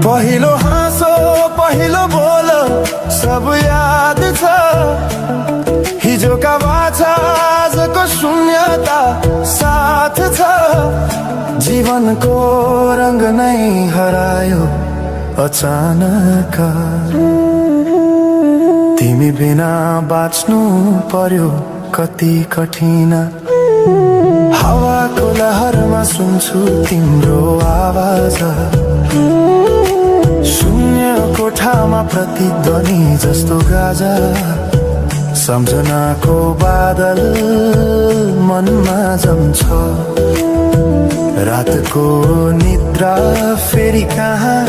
पहिलो हाँसो पहिलो बोलो सब याद छ हिजोका बाछा आजको शून्यता साथ छ जीवनको रंग नै हरायो अचानक तिमी बिना बाँच्नु पर्यो कति कठिन हावाको लहरमा सुन्छु तिम्रो आवाज शून्य कोठामा प्रतिध्वनि जस्तो गाजा सम्झनाको बादल मनमा जम्छ रातको निद्रा फेरि कहाँ